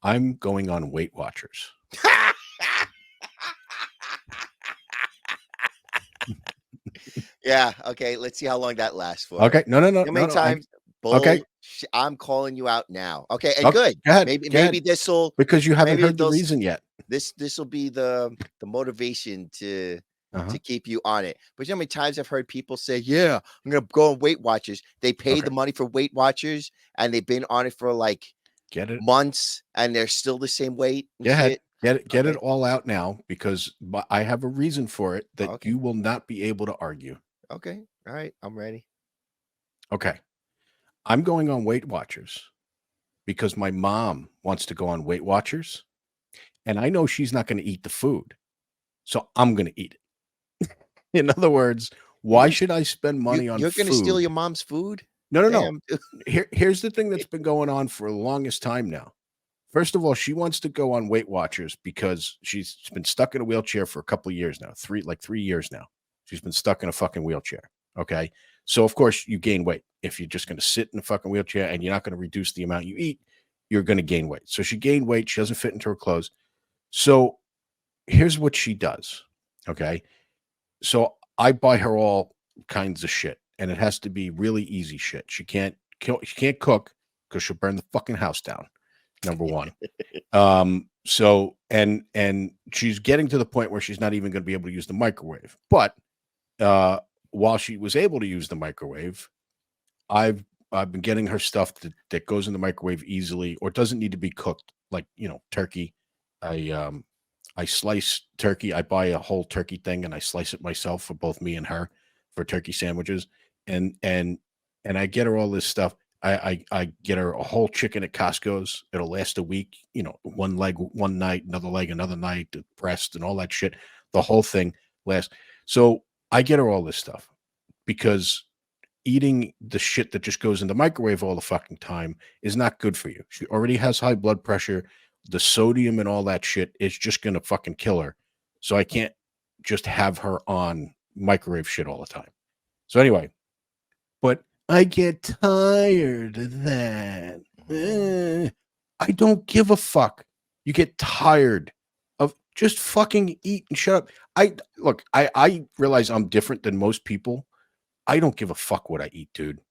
I'm going on Weight Watchers. Yeah. Okay. Let's see how long that lasts for. Okay. No, no, no, How no, many no. I times? okay. I'm calling you out now. Okay. And Okay. good. Go ahead. Maybe Go ahead. Because you haven't maybe heard the they'll reason yet. this will be the motivation Uh-huh. to keep you on it. But you know how many times I've heard people say, "Yeah, I'm gonna go on Weight Watchers." They pay Okay. the money for Weight Watchers, and they've been on it for like Get it. months, and they're still the same weight and Go ahead. shit. Get it Okay. all out now because I have a reason for it that Okay. you will not be able to argue. Okay. All right. I'm ready. Okay. I'm going on Weight Watchers because my mom wants to go on Weight Watchers, and I know she's not going to eat the food. So I'm going to eat it. In other words, You're why gonna should I spend money on you're gonna steal your food? mom's food? No, no, no. Damn. Here's the thing that's been going on for the longest time now. First of all, she wants to go on Weight Watchers because she's been stuck in a wheelchair for a couple of years now, 3 years now. She's been stuck in a fucking wheelchair. Okay. So of course you gain weight. If you're just going to sit in a fucking wheelchair and you're not going to reduce the amount you eat, you're going to gain weight. So she gained weight. She doesn't fit into her clothes. So here's what she does. Okay. So I buy her all kinds of shit, and it has to be really easy shit. She can't cook because she'll burn the fucking house down. Number one. So and she's getting to the point where she's not even going to be able to use the microwave. But uh while she was able to use the microwave, I've I've been getting her stuff that goes in the microwave easily or doesn't need to be cooked, like turkey. I slice turkey. I buy a whole turkey thing and I slice it myself for both me and her for turkey sandwiches. And and and I get her all this stuff. I get her a whole chicken at Costco's. It'll last a week. One leg one night, another leg another night, the breast and all that shit. The whole thing lasts. So I get her all this stuff because eating the shit that just goes in the microwave all the fucking time is not good for you. She already has high blood pressure. The sodium and all that shit is just going to fucking kill her. So I can't just have her on microwave shit all the time. So anyway, but I get tired of that. I don't give a fuck. You get tired of just fucking eat and shut up. I realize I'm different than most people. I don't give a fuck what I eat, dude.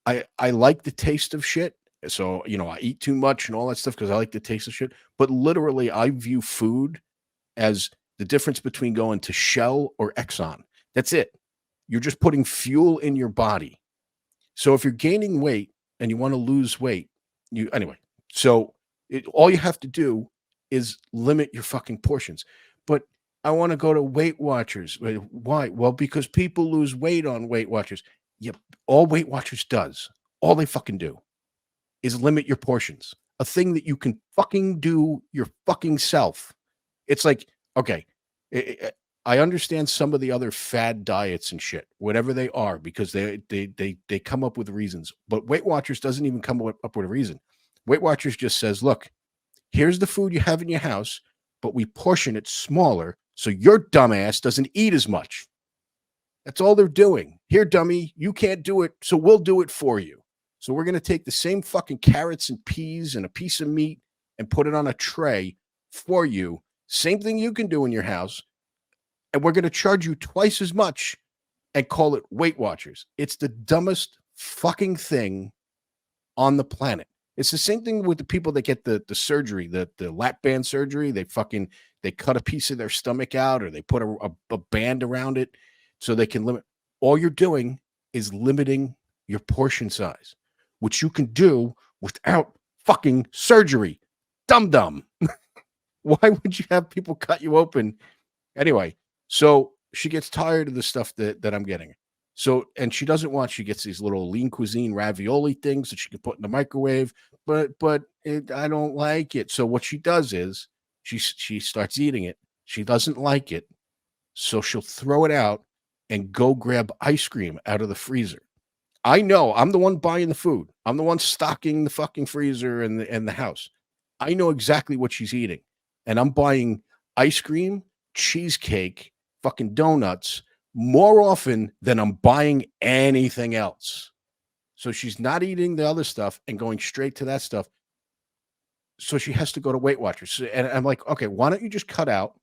I like the taste of shit. So, I eat too much and all that stuff because I like the taste of shit. But literally, I view food as the difference between going to Shell or Exxon. That's it. You're just putting fuel in your body. So if you're gaining weight and you want to lose weight, anyway. So all you have to do is limit your fucking portions. But I want to go to Weight Watchers. Why? Well, because people lose weight on Weight Watchers. Yep. All Weight Watchers does, all they fucking do is limit your portions. A thing that you can fucking do your fucking self. It's like, okay, I understand some of the other fad diets and shit, whatever they are, because they come up with reasons. But Weight Watchers doesn't even come up with a reason. Weight Watchers just says, look, here's the food you have in your house, but we portion it smaller so your dumbass doesn't eat as much. That's all they're doing. Here, dummy, you can't do it, so we'll do it for you. So we're going to take the same fucking carrots and peas and a piece of meat and put it on a tray for you. Same thing you can do in your house. And we're going to charge you twice as much and call it Weight Watchers. It's the dumbest fucking thing on the planet. It's the same thing with the people that get the surgery, the lap band surgery. They cut a piece of their stomach out or they put a band around it so they can limit. All you're doing is limiting your portion size, which you can do without fucking surgery. Dum. Why would you have people cut you open? Anyway, so she gets tired of the stuff that I'm getting. So, and she doesn't want, she gets these little lean cuisine ravioli things that she can put in the microwave, but I don't like it. So what she does is she starts eating it. She doesn't like it. So she'll throw it out and go grab ice cream out of the freezer. I know I'm the one buying the food. I'm the one stocking the fucking freezer and the house. I know exactly what she's eating. And I'm buying ice cream, cheesecake, fucking donuts more often than I'm buying anything else. So she's not eating the other stuff and going straight to that stuff. so she has to go to Weight Watchers. And I'm like, okay, why don't you just cut out?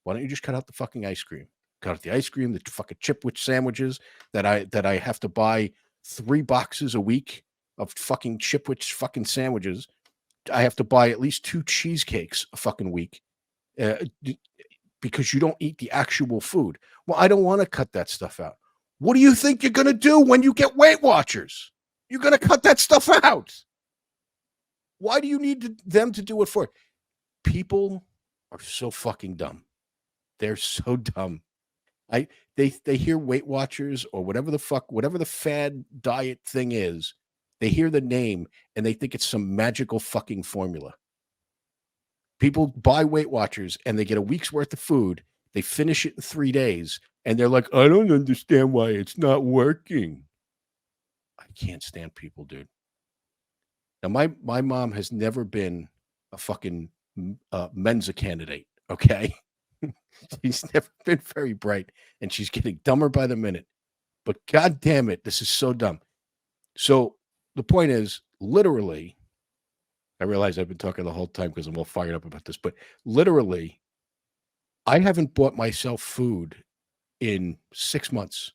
Why don't you just cut out the fucking ice cream? Cut out the ice cream, the fucking chipwich sandwiches that I have to buy 3 boxes a week of fucking chipwich fucking sandwiches. I have to buy at least 2 cheesecakes a fucking week because you don't eat the actual food. Well, I don't want to cut that stuff out. What do you think you're going to do when you get Weight Watchers? You're going to cut that stuff out. Why do you need them to do it for? People are so fucking dumb. They're so dumb. They hear Weight Watchers or whatever the fad diet thing is. They hear the name and they think it's some magical fucking formula. People buy Weight Watchers and they get a week's worth of food. They finish it in 3 days and they're like, I don't understand why it's not working. I can't stand people, dude. Now, my mom has never been a fucking Mensa candidate, okay? She's never been very bright, and she's getting dumber by the minute. But God damn it, this is so dumb. So the point is, literally, I realize I've been talking the whole time because I'm all fired up about this, but literally, I haven't bought myself food in 6 months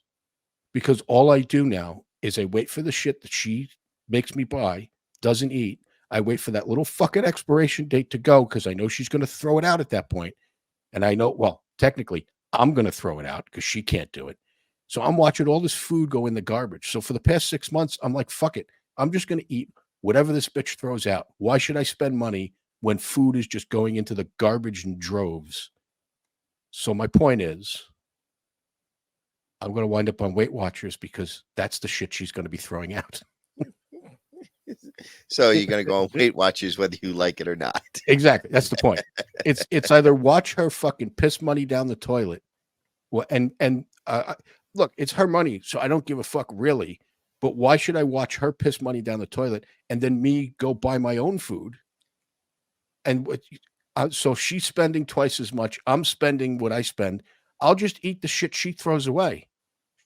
because all I do now is I wait for the shit that she makes me buy, doesn't eat. I wait for that little fucking expiration date to go because I know she's going to throw it out at that point. And I know, well, technically, I'm going to throw it out because she can't do it. So I'm watching all this food go in the garbage. So for the past 6 months, I'm like, fuck it. I'm just going to eat whatever this bitch throws out. Why should I spend money when food is just going into the garbage in droves? So my point is, I'm going to wind up on Weight Watchers because that's the shit she's going to be throwing out. So you're going to go on Weight Watchers whether you like it or not. Exactly. That's the point. It's either watch her fucking piss money down the toilet. Well, and look, it's her money, so I don't give a fuck really. But why should I watch her piss money down the toilet and then me go buy my own food? And so she's spending twice as much. I'm spending what I spend. I'll just eat the shit she throws away.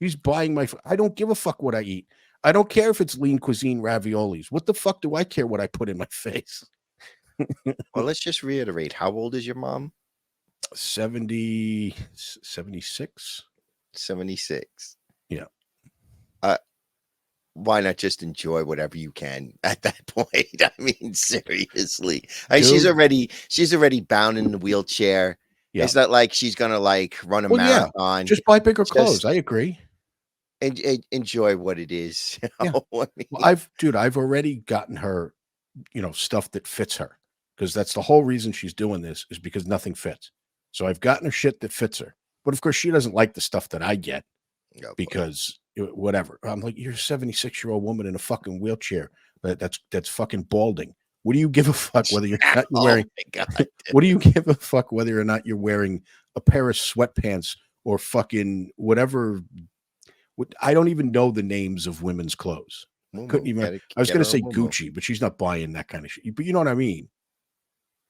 She's buying my. I don't give a fuck what I eat. I don't care if it's lean cuisine raviolis. What the fuck do I care what I put in my face? Well, let's just reiterate. How old is your mom? 76. 76. Yeah. Why not just enjoy whatever you can at that point? I mean, seriously. She's already bound in the wheelchair. Yeah. It's not like she's gonna like run a marathon. Yeah. Just buy bigger clothes. I agree. And enjoy what it is. Yeah. I mean, Well, I've already gotten her, stuff that fits her because that's the whole reason she's doing this is because nothing fits. So I've gotten her shit that fits her. But of course, she doesn't like the stuff that I get because whatever. I'm like, you're a 76-year-old woman in a fucking wheelchair that's fucking balding. What do you give a fuck whether you're not wearing? What do you give a fuck whether or not you're wearing a pair of sweatpants or fucking whatever? I don't even know the names of women's clothes. Couldn't even. I was going to say Gucci, but she's not buying that kind of shit. But you know what I mean.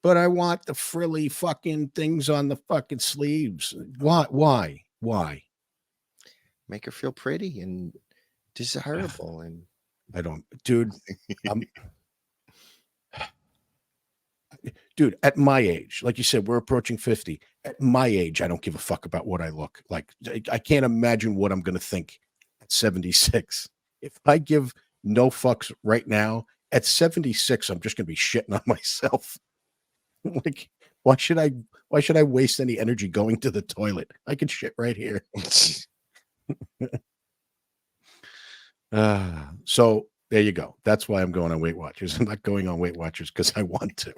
But I want the frilly fucking things on the fucking sleeves. Why? Make her feel pretty and desirable. And I don't, dude. Dude, at my age, like you said, we're approaching 50. At my age, I don't give a fuck about what I look like. I can't imagine what I'm going to think at 76. If I give no fucks right now, at 76, I'm just going to be shitting on myself. Like, why should I waste any energy going to the toilet? I can shit right here. So there you go. That's why I'm going on Weight Watchers. I'm not going on Weight Watchers because I want to.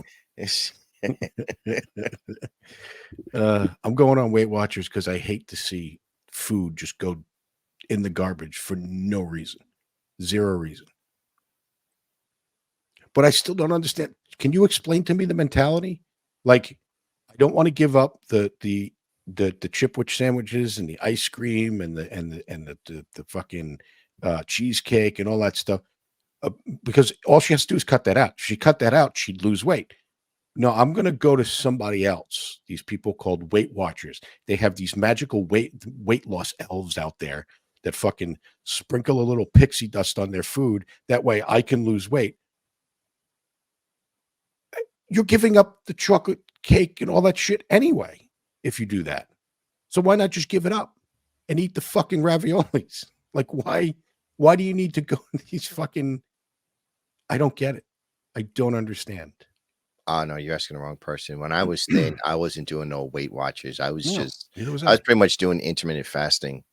I'm going on Weight Watchers because I hate to see food just go in the garbage for no reason. Zero reason. But I still don't understand. Can you explain to me the mentality? Like, I don't want to give up the chipwich sandwiches and the ice cream and the fucking cheesecake and all that stuff because all she has to do is cut that out. If she cut that out, she'd lose weight. No, I'm going to go to somebody else. These people called Weight Watchers. They have these magical weight loss elves out there that fucking sprinkle a little pixie dust on their food. That way I can lose weight. you're giving up the chocolate cake and all that shit anyway if you do that. So why not just give it up and eat the fucking raviolis? Like why do you need to go these fucking I don't get it. I don't understand. Oh no, you're asking the wrong person. When I was thin, I wasn't doing no Weight Watchers. No, neither was I was I. pretty much doing intermittent fasting.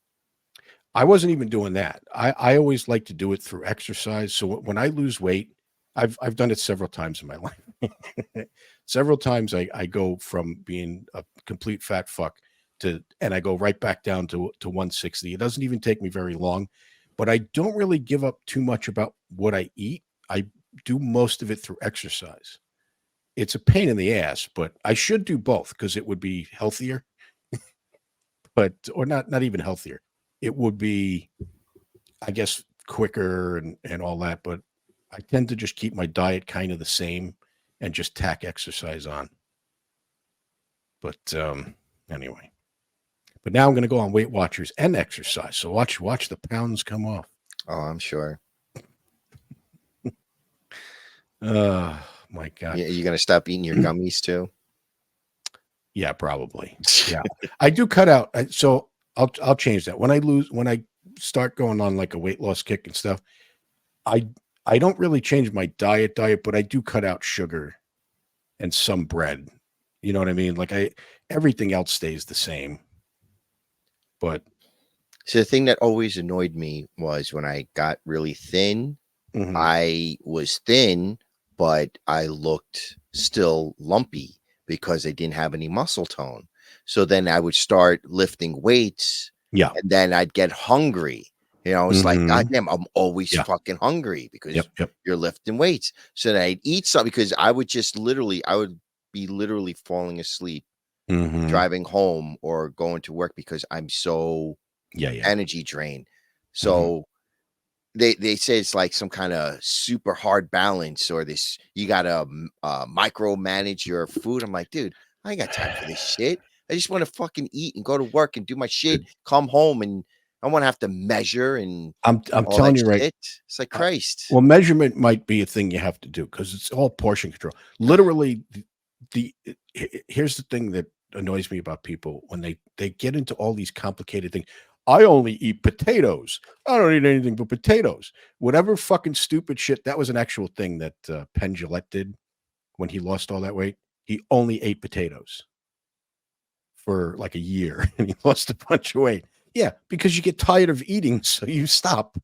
I wasn't even doing that. I always like to do it through exercise. So when I lose weight, I've done it several times in my life. Several times I go from being a complete fat fuck and I go right back down to 160. It doesn't even take me very long, but I don't really give up too much about what I eat. I do most of it through exercise. It's a pain in the ass, but I should do both because it would be healthier, but or not even healthier. It would be, I guess, quicker and all that, but I tend to just keep my diet kind of the same and just tack exercise on. But anyway, but now I'm going to go on Weight Watchers and exercise. So watch the pounds come off. Oh, I'm sure. My God. You gonna stop eating your gummies too? Yeah, probably. Yeah, I do cut out. So I'll change that when I start going on like a weight loss kick and stuff. I I don't really change my diet, but I do cut out sugar and some bread. You know what I mean? Like everything else stays the same. But So the thing that always annoyed me was when I got really thin, mhm, I was thin, but I looked still lumpy because I didn't have any muscle tone. So then I would start lifting weights yeah, and then I'd get hungry. It's like, God mhm, damn, I'm always yeah, fucking hungry because yep, you're lifting weights. So then I'd eat something because I would be literally falling asleep mhm, driving home or going to work because I'm so yeah, energy drained. mhm. So they say it's like some kind of super hard balance or this you gotta micromanage your food. I'm like, dude, I ain't got time for this shit. I just want to fucking eat and go to work and do my shit, come home, and I want to have to measure and I'm all that telling you right. shit. It's like Christ. Well, measurement might be a thing you have to do because it's all portion control. Literally, here's the thing that annoys me about people when they get into all these complicated things. I only eat potatoes. I don't eat anything but potatoes. Whatever fucking stupid shit. That was an actual thing that Penn Jillette did when he lost all that weight. He only ate potatoes for like a year and he lost a bunch of weight. Yeah, because you get tired of eating, so you stop.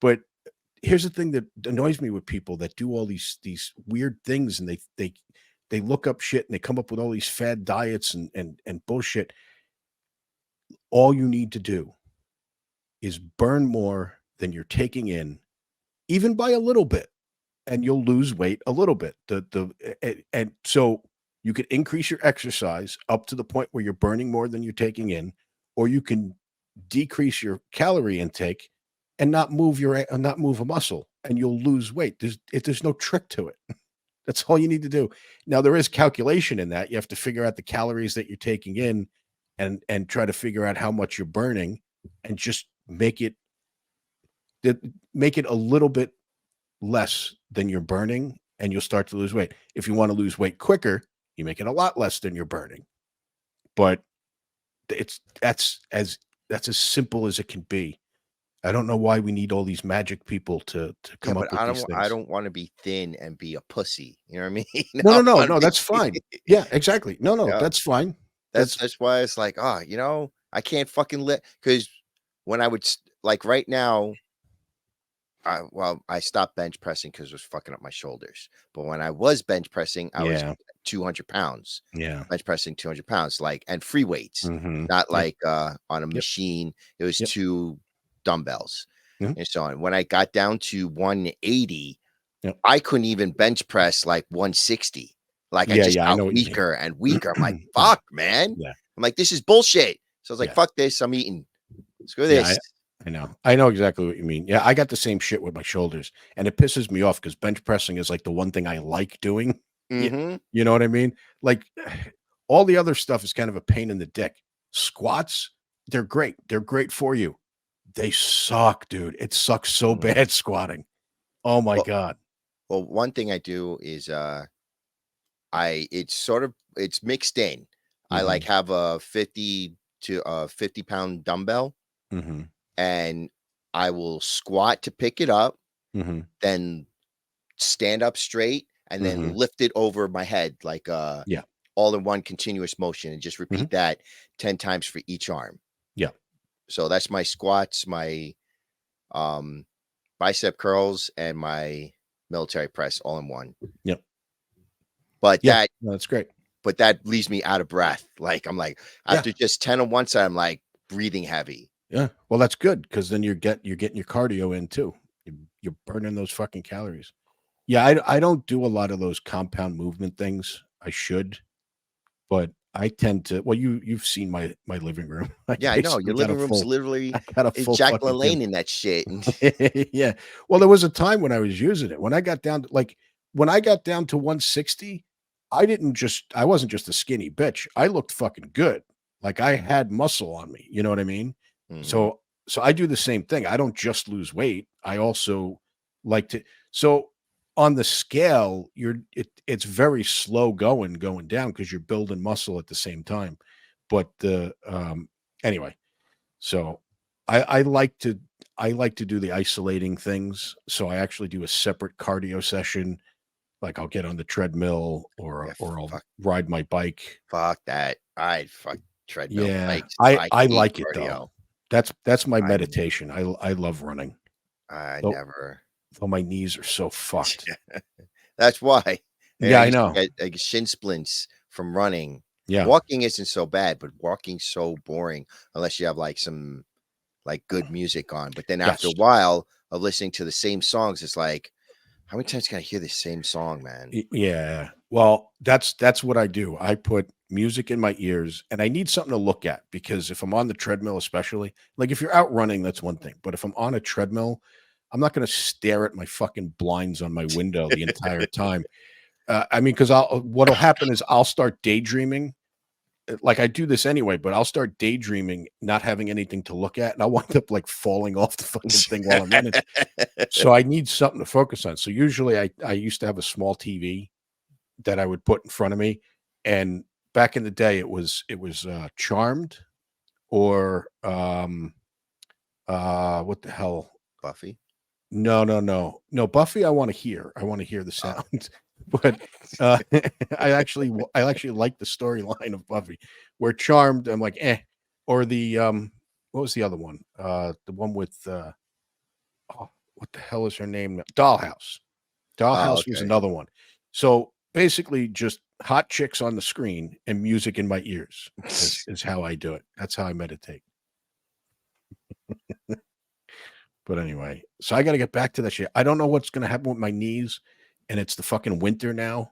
But here's the thing that annoys me with people that do all these weird things and they look up shit and they come up with all these fad diets and bullshit. All you need to do is burn more than you're taking in, even by a little bit, and you'll lose weight a little bit. And so you could increase your exercise up to the point where you're burning more than you're taking in, or you can decrease your calorie intake and not move a muscle, and you'll lose weight. There's no trick to it. That's all you need to do. Now there is calculation in that. You have to figure out the calories that you're taking in, and try to figure out how much you're burning, and just make it a little bit less than you're burning, and you'll start to lose weight. If you want to lose weight quicker, you make it a lot less than you're burning. But it's that's as simple as it can be. I don't know why we need all these magic people to Yeah, come but up with these I things. don't want to be thin and be a pussy. You know what I mean? No, I no, no, want no, to that's be fine. Yeah, exactly. No, no, yeah. that's fine. That's That's that's why it's like, I can't fucking let because when I would like right now, I stopped bench pressing because it was fucking up my shoulders. But when I was bench pressing, I was yeah, 200 pounds, yeah. bench pressing 200 pounds, like and free weights, Mhm. not Yep, like on a yep, machine. It was yep. two dumbbells Mhm, and so on. When I got down to 180, yep. I couldn't even bench press like 160. Like I Yeah, just yeah, I got know what you mean. weaker and weaker. I'm like, Yeah, fuck, man. yeah, I'm like, this is bullshit. So I was like, yeah, fuck this. I'm eating. Screw yeah, this. I know. I know exactly what you mean. Yeah, I got the same shit with my shoulders, and it pisses me off because bench pressing is, like, the one thing I like doing. Yeah, Mm-hmm. you know what I mean? Like, all the other stuff is kind of a pain in the dick. Squats, they're great. They're great for you. They suck, dude. It sucks so Mm. bad squatting. Oh my Well, god. well, one thing I do is it's mixed in. I like Mhm. have a 50 pound dumbbell, Mhm. and I will squat to pick it up, Mhm. then stand up straight, and then Mhm. lift it over my head like Yeah. all in one continuous motion, and just Mhm. repeat that 10 times for each arm. Yeah. So that's my squats, my um bicep curls, and my military press all in one. Yep. But Yeah. that No, that's great. but that leaves me out of breath. Like I'm like Yeah. after just 10 on one side, I'm like breathing heavy. Yeah. Well, that's good because then you're getting your cardio in too. You're burning those fucking calories. Yeah, I don't do a lot of those compound movement things. I should, but I tend to. Well, you've seen my living room. I Yeah, I know. basically Your got a living room's full. literally I got a it's full Jack fucking gym. LaLanne in that shit. And Yeah. Well, there was a time when I was using it. When I got down to when I got down to 160, I wasn't just a skinny bitch. I looked fucking good. Like I had muscle on me. You know what I mean? Mhm. So I do the same thing. I don't just lose weight. I also like to so on the scale, it's very slow going down because you're building muscle at the same time. But the anyway, so I like to do the isolating things. So I actually do a separate cardio session. Like I'll get on the treadmill Yeah, or I'll fuck ride my bike. fuck that. I fuck treadmill Yeah, bikes. I I hate like it though. cardio. That's my I meditation. I love running. I Though never. though my knees are so fucked. That's why. And I Yeah, I used to know. get like shin splints from running. Yeah. Walking isn't so bad, but walking's so boring unless you have like some like good music on. But then after a Yes. while of listening to the same songs, it's like, how many times can I hear the same song, man? Yeah. Well, that's what I do. I put music in my ears and I need something to look at because if I'm on the treadmill, especially like if you're out running, that's one thing. But if I'm on a treadmill, I'm not going to stare at my fucking blinds on my window the entire time. I mean, because what'll happen is I'll start daydreaming. Like I do this anyway, but I'll start daydreaming, not having anything to look at, and I'll wind up like falling off the fucking thing while I'm running. So I need something to focus on. So usually I used to have a small TV that I would put in front of me. And back in the day, it was Charmed or what the hell? Buffy. No, no, no, no. Buffy, I want to hear. I want to hear the Oh, sound. But uh, I actually like the storyline of Buffy. Where Charmed, I'm like or the what was the other one? The one with oh, what the hell is her name? Dollhouse. oh, Dollhouse was okay. another one. So basically, just hot chicks on the screen and music in my ears is how I do it. That's how I meditate. But anyway, so I got to get back to that shit. I don't know what's going to happen with my knees, and it's the fucking winter now.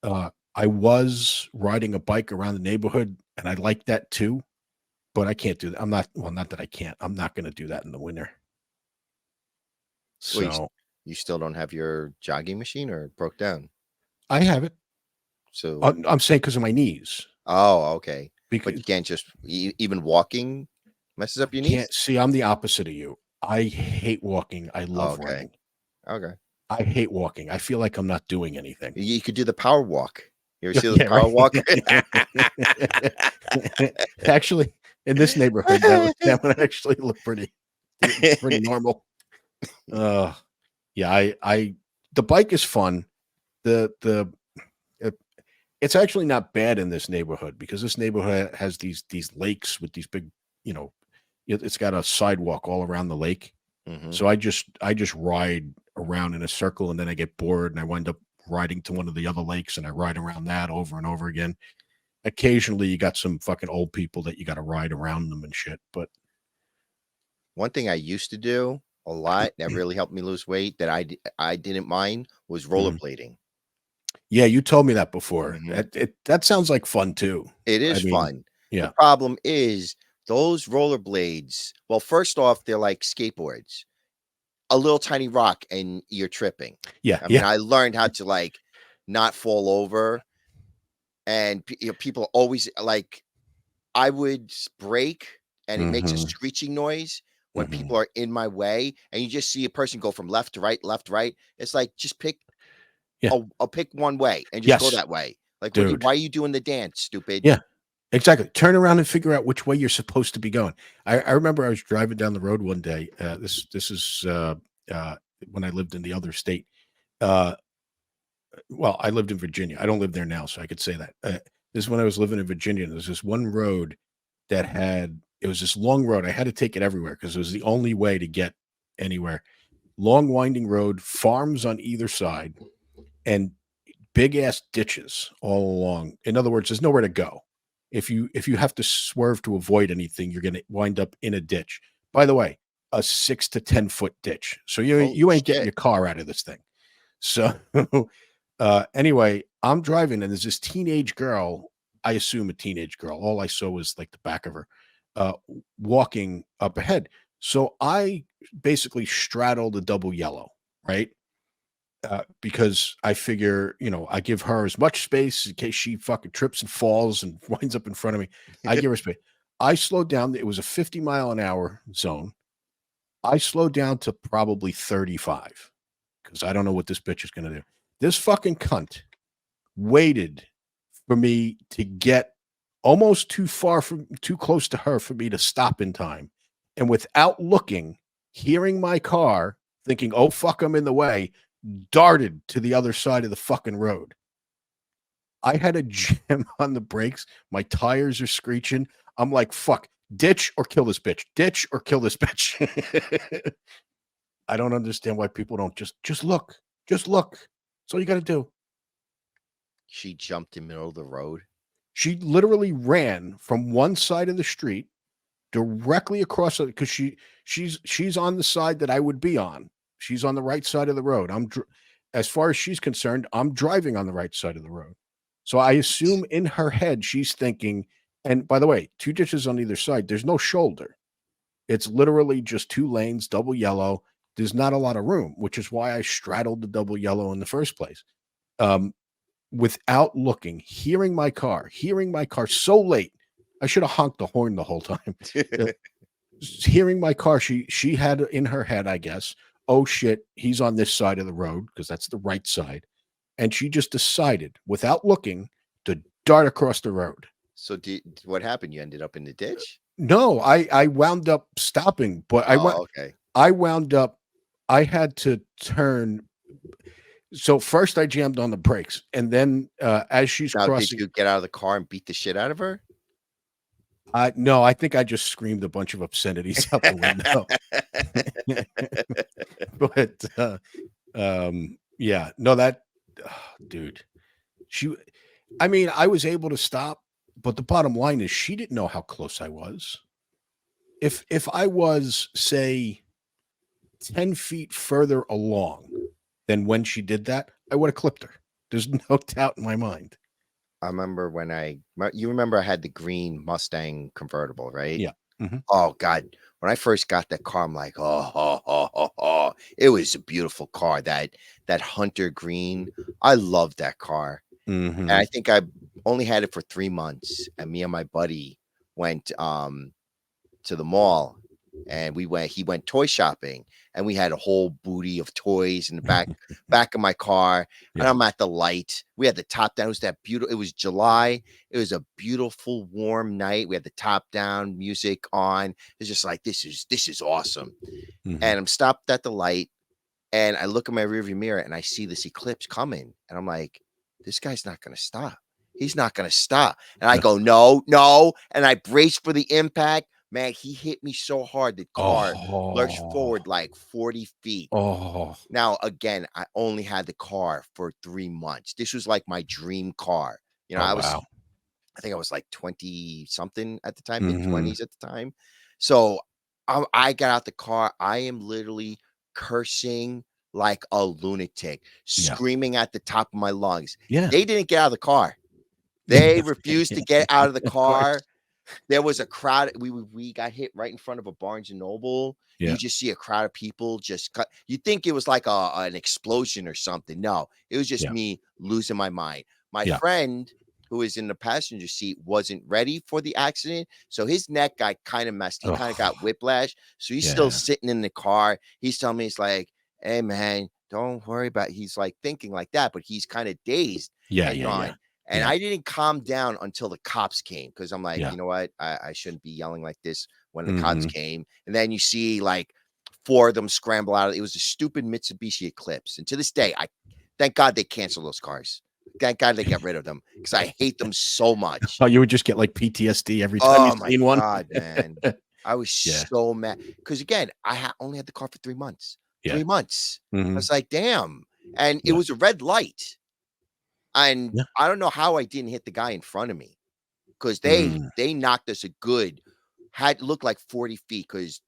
I was riding a bike around the neighborhood, and I like that too, but I can't do that. I'm not well, not that I can't. I'm not going to do that in the winter. Well, So you still don't have your jogging machine, or it broke down? I have it. So, I'm saying because of my knees. oh, okay. But Because you can't just even walking messes up I your knees. can't see. I'm the opposite of you. I hate walking. I Oh, love okay. running. Okay. I hate walking. I feel like I'm not doing anything. You could do the power walk. You ever see those Yeah, power right. walk? Actually, in this neighborhood, that would actually look pretty normal. Uh, yeah, I the bike is fun. The it, it's actually not bad in this neighborhood because this neighborhood has these lakes with these big, you know, it's got a sidewalk all around the lake. Hmm. So I just ride around in a circle and then I get bored and I wind up riding to one of the other lakes and I ride around that over and over again. Occasionally you got some fucking old people that you got to ride around them and shit, but One thing I used to do a lot that really helped me lose weight that I didn't mind was Mhm. rollerblading. Yeah, you told me that before. Mhm. That sounds like fun too. It I is mean, fun. The yeah. problem is those rollerblades, well, first off, they're like skateboards. A little tiny rock and you're tripping. Yeah, I mean, yeah. I learned how to like not fall over, and people always like I would brake and it makes a Mhm. screeching noise when Mhm. people are in my way, and you just see a person go from left to right, left, right. It's like just pick Yeah. I'll pick one way and just go Yes. that way. Like, what? dude. Why are you doing the dance, stupid? Yeah, exactly. Turn around and figure out which way you're supposed to be going. I remember I was driving down the road one day. This is uh, when I lived in the other state. Uh, well, I lived in Virginia. I don't live there now, so I could say that. This is when I was living in Virginia. There's this one road that had it was this long road. I had to take it everywhere because it was the only way to get anywhere. Long winding road, farms on either side, and big ass ditches all along. In other words, there's nowhere to go. If you have to swerve to avoid anything, you're going to wind up in a ditch. By the way, a 6 to 10 foot ditch. So you Holy you ain't getting shit! your car out of this thing. So anyway, I'm driving and there's this teenage girl. I assume a teenage girl. All I saw was like the back of her uh, walking up ahead. So I basically straddled the double yellow, right? Because I figure, I give her as much space in case she fucking trips and falls and winds up in front of me. I give her space. I slowed down. It was a 50-mile-an-hour zone. I slowed down to probably 35 because I don't know what this bitch is going to do. This fucking cunt waited for me to get almost too close to her for me to stop in time. And without looking, hearing my car, thinking, oh, fuck, I'm in the way, darted to the other side of the fucking road. I had a jam on the brakes. My tires are screeching. I'm like, fuck, ditch or kill this bitch. Ditch or kill this bitch. I don't understand why people don't just look. Just look. That's all you got to do. She jumped in the middle of the road. She literally ran from one side of the street directly across it because she's on the side that I would be on. She's on the right side of the road. As far as she's concerned, I'm driving on the right side of the road. So I assume in her head she's thinking. And by the way, two ditches on either side. There's no shoulder. It's literally just two lanes, double yellow. There's not a lot of room, which is why I straddled the double yellow in the first place. Without looking, hearing my car so late. I should have honked the horn the whole time. Hearing my car, she had in her head, I guess, oh shit, he's on this side of the road because that's the right side. And she just decided, without looking, to dart across the road. So what happened? You ended up in the ditch? No, I wound up stopping, but Oh, okay. I wound up I had to turn. So first I jammed on the brakes, and then as she's Now, did crossing, you get out of the car and beat the shit out of her? no, I think I just screamed a bunch of obscenities out the window. But yeah, no, dude, I mean, I was able to stop, but the bottom line is she didn't know how close I was. If I was, say, 10 feet further along than when she did that, I would have clipped her. There's no doubt in my mind. I remember you remember I had the green Mustang convertible, right? Yeah. Mhm. Oh God. When I first got that car, I'm like, oh. It was a beautiful car. That Hunter green. I loved that car. And I Mhm. think I only had it for 3 months. And me and my buddy went to the mall and he went toy shopping and we had a whole booty of toys in the back of my car. And Yeah. I'm at the light. We had the top down. It was that beautiful. It was July. It was a beautiful warm night. We had the top down, music on. It's just like this is awesome. Mhm. And I'm stopped at the light and I look in my rearview mirror and I see this eclipse coming. And I'm like, this guy's not gonna stop. He's not gonna stop. And I No. go, no, no. And I brace for the impact. Man, he hit me so hard. The car lurched Oh. forward like 40 feet. Oh. Now, again, I only had the car for 3 months. This was like my dream car. Oh, wow. I think I was like 20 something at the time, mid Mhm. 20s at the time. So I got out the car. I am literally cursing like a lunatic, Yeah. screaming at the top of my lungs. Yeah. They didn't get out of the car. They refused to get out of the Of course. car. There was a crowd. We got hit right in front of a Barnes and Noble. You Yeah. just see a crowd of people just cut. You think it was like an explosion or something. No, it was just Yeah. me losing my mind. My Yeah. friend who was in the passenger seat wasn't ready for the accident. So his neck got kind of messed. He kind of got Oh. whiplash. So he's still Yeah. sitting in the car. He's telling me, he's like, hey man, don't worry about it. He's like thinking like that, but he's kind of dazed. Yeah, And yeah, yeah. And Yeah. I didn't calm down until the cops came because I'm like, Yeah. you know what? I shouldn't be yelling like this when the cops Hmm. came. And then you see like four of them scramble out. It was a stupid Mitsubishi Eclipse. And to this day, I thank God they canceled those cars. Thank God they got rid of them because I hate them so much. Oh, you would just get like PTSD every time you Oh my seen one. God, man. I was Yeah. so mad because again, only had the car for 3 months. Yeah. 3 months. I Hmm. was like, damn. And it Yeah. was a red light. And Yeah. I don't know how I didn't hit the guy in front of me because Mm. they knocked us a good had looked like 40 feet because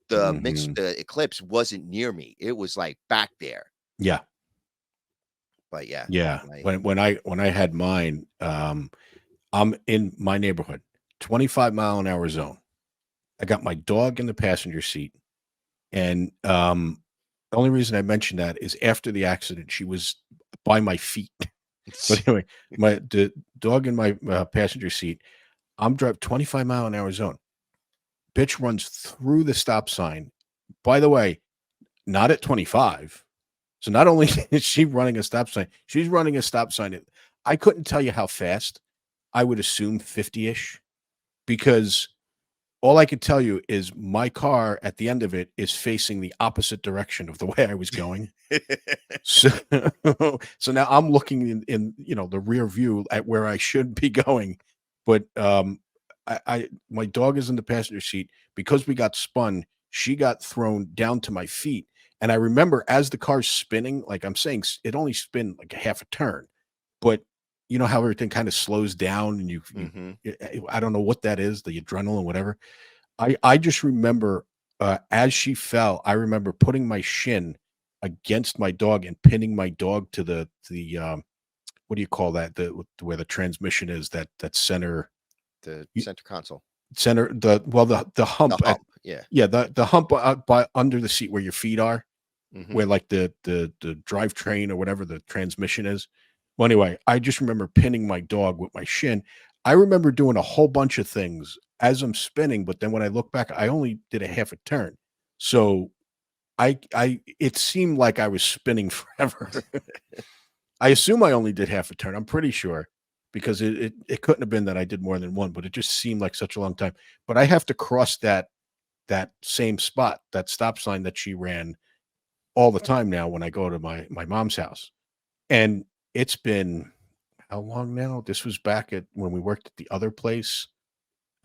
Hmm. the Eclipse wasn't near me. It was like back there. Yeah. But yeah, Yeah. my When I had mine, I'm in my neighborhood, 25-mile-an-hour zone. I got my dog in the passenger seat, and the only reason I mentioned that is after the accident, she was by my feet. But anyway, the dog in my passenger seat. I'm driving 25-mile-an-hour zone. Bitch runs through the stop sign. By the way, not at 25. So not only is she running a stop sign, she's running a stop sign at, I couldn't tell you how fast. I would assume 50-ish, because all I could tell you is my car at the end of it is facing the opposite direction of the way I was going. So, so now I'm looking in the rear view at where I should be going, but I my dog is in the passenger seat because we got spun. She got thrown down to my feet, and I remember as the car's spinning, like I'm saying, it only spin like a half a turn, but you know how everything kind of slows down, and Mhm. I don't know what that is, the adrenaline, whatever. I just remember, as she fell, I remember putting my shin against my dog and pinning my dog to the what do you call that? Where the transmission is, that center The y center console. center the The hump at, hump. Yeah. yeah, the hump by under the seat where your feet are, Mhm. where like the drivetrain or whatever the transmission is. Well, anyway, I just remember pinning my dog with my shin. I remember doing a whole bunch of things as I'm spinning, but then when I look back, I only did a half a turn. So I it seemed like I was spinning forever. I assume I only did half a turn. I'm pretty sure, because it couldn't have been that I did more than one, but it just seemed like such a long time. But I have to cross that same spot, that stop sign that she ran all the time now when I go to my mom's house. And it's been how long now? This was back at when we worked at the other place.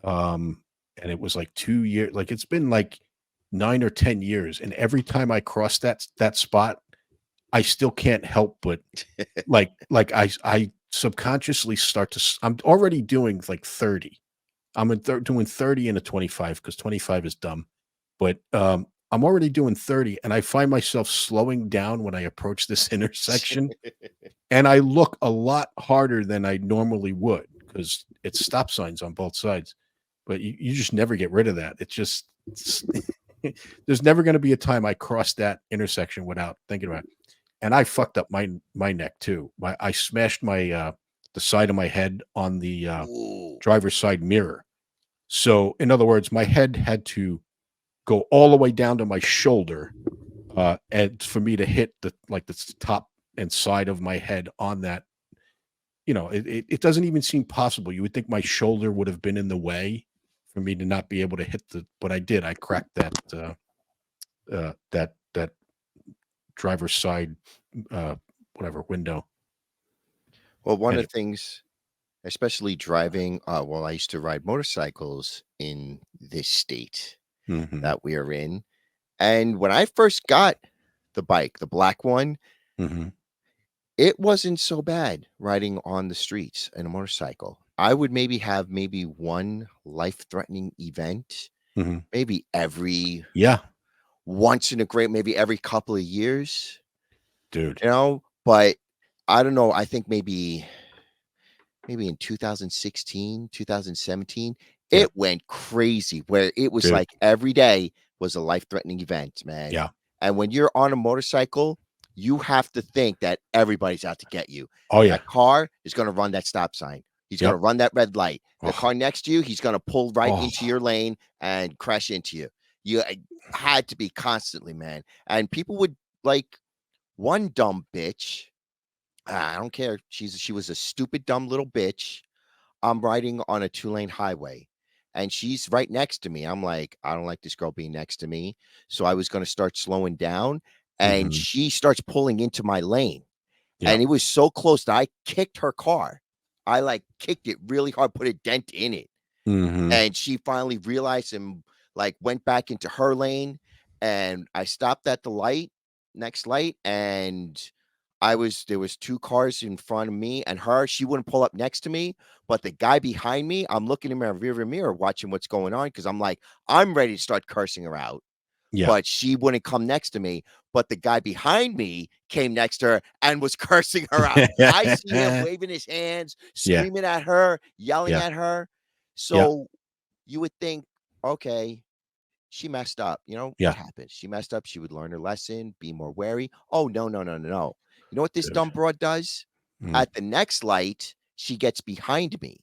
And it was like 2 years, like it's been like 9 or 10 years. And every time I cross that spot, I still can't help but I subconsciously start to I'm already doing like 30. I'm doing 30 and a 25 because 25 is dumb. But I'm already doing 30, and I find myself slowing down when I approach this intersection, and I look a lot harder than I normally would because it's stop signs on both sides. But you just never get rid of that. It's there's never going to be a time I cross that intersection without thinking about it. And I fucked up my neck too. I smashed the side of my head on the Ooh. driver's side mirror. So in other words, my head had to go all the way down to my shoulder, and for me to hit the top and side of my head on that. It doesn't even seem possible. You would think my shoulder would have been in the way for me to not be able to hit but I did. I cracked that driver's side, uh, whatever window, Well, one and of the things, especially driving, well, I used to ride motorcycles in this state Mhm, that we are in. And when I first got the bike, the black one, mhm, it wasn't so bad riding on the streets in a motorcycle. I would maybe have maybe one life-threatening event, mhm. maybe every Yeah, once in a great maybe every couple of years, dude. but I don't know, I think maybe in 2016, 2017, it Yep, went crazy where it was dude. like every day was a life-threatening event, man. Yeah. And when you're on a motorcycle, you have to think that everybody's out to get you. Oh, yeah. That car is gonna run that stop sign. He's gonna Yep. run that red light. The Oh, car next to you, he's gonna pull right oh, into your lane and crash into you. You had to be constantly, man. And people would like one dumb bitch I don't care. She was a stupid, dumb little bitch. I'm riding on a 2-lane highway, and she's right next to me. I'm like, I don't like this girl being next to me. So I was gonna start slowing down, and Mhm. she starts pulling into my lane. Yeah. And it was so close that I kicked her car. I, like, kicked it really hard, put a dent in it, Mhm. and she finally realized and, like, went back into her lane, and I stopped at the next light, and there was 2 cars in front of me and her. She wouldn't pull up next to me, but the guy behind me, I'm looking in my rearview mirror watching what's going on because 'cause I'm like, I'm ready to start cursing her out, Yeah. but she wouldn't come next to me, but the guy behind me came next to her and was cursing her out. I see him waving his hands, Yeah. screaming at her, yelling Yeah. at her. Yeah. So, you would think, "Okay, she messed up, you know, Yeah. it happens. She messed up, she would learn her lesson, be more wary." Oh, no, no, no, no, no. You know what this Dude. dumb broad does? Mm. At the next light, she gets behind me.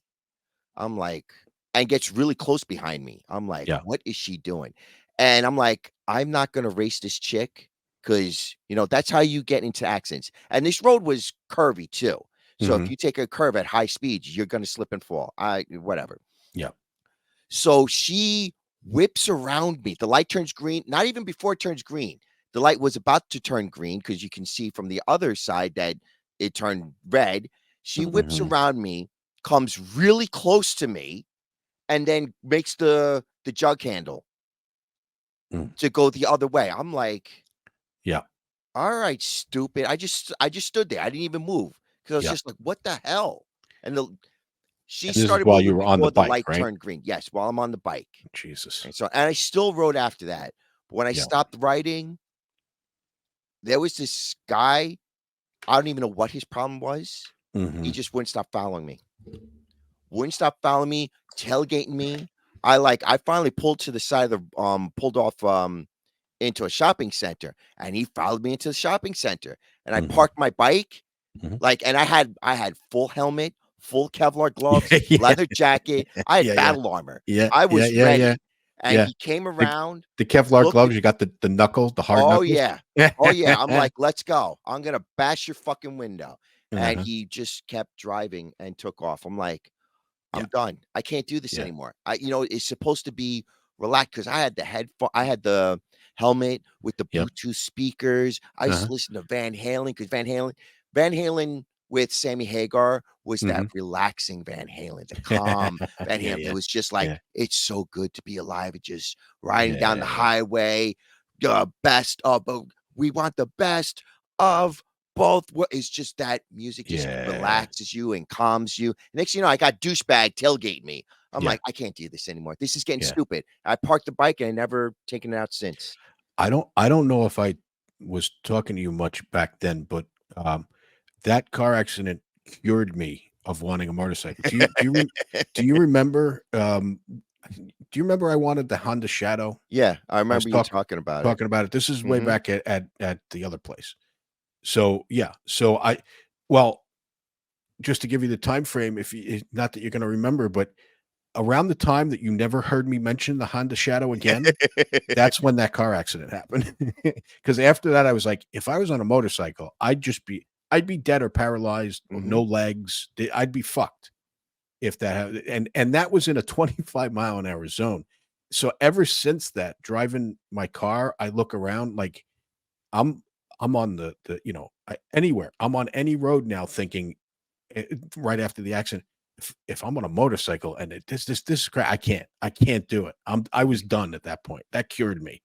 I'm like and gets really close behind me. I'm like, Yeah. "What is she doing?" And I'm like, "I'm not gonna race this chick because that's how you get into accidents." And this road was curvy too. So if Mhm. you take a curve at high speeds, you're gonna slip and fall. I whatever. Yeah. So she whips around me. The light turns green, not even before it turns green. The light was about to turn green because you can see from the other side that it turned red. She whips Mhm. around me, comes really close to me, and then makes the jug handle Mm. to go the other way. I'm like, Yeah. "All right, stupid." I just stood there. I didn't even move because I was Yeah. just like, "What the hell?" And she And this is started while you moving were on the before the bike, light right? turned green. Yes, while I'm on the bike. Jesus. And I still rode after that. But when I Yeah. stopped riding, there was this guy, I don't even know what his problem was. He Mhm. just wouldn't stop following me. Wouldn't stop following me, tailgating me. I finally pulled to the side of the pulled off into a shopping center, and he followed me into the shopping center. And I Mhm. parked my bike, Mhm. and I had full helmet, full Kevlar gloves, Yeah. leather jacket. I had Yeah, yeah. battle armor. Yeah. I Yeah, was yeah, yeah. ready. And Yeah. he came The around, the Kevlar looked at gloves, you got the knuckles, the hard oh, knuckles? yeah. Oh, yeah. I'm like, "Let's go. I'm gonna bash your fucking window." And Uh-huh. he just kept driving and took off. I'm like, Yeah. "I'm done. I can't do this Yeah. anymore." It's supposed to be relaxed because I had the helmet with the Yep. Bluetooth speakers. I used Uh-huh. to listen to Van Halen because Van Halen with Sammy Hagar was that Mhm. relaxing Van Halen, the calm Van Yeah, Halen. It yeah. was just like, Yeah. "It's so good to be alive," and just riding down the Yeah. highway, best of both. We want the best of both. It's just that music just Yeah. relaxes you and calms you. Next thing you know, I got douchebag tailgate me. I'm Yeah. like, I can't do this anymore. This is getting Yeah. stupid. I parked the bike and I never taken it out since. I don't know if I was talking to you much back then, but, um, that car accident cured me of wanting a motorcycle. Do you remember, do you remember I wanted the Honda Shadow? Yeah, I I was remember you talking about it. talking about it. This is way Mhm. back at the other place. So, yeah. So well, just to give you the time frame, if you not that you're gonna remember, but around the time that you never heard me mention the Honda Shadow again, that's when that car accident happened. Because after that, I was like, if I was on a motorcycle, I'd be dead or paralyzed or no Mhm. legs. I'd be fucked if that happened. And that was in a 25-mile-an-hour zone. So ever since that, driving my car, I look around like I'm I'm on anywhere. I'm on any road now thinking right after the accident, if I'm on a motorcycle and this is crap, I can't do it. I was done at that point. That cured me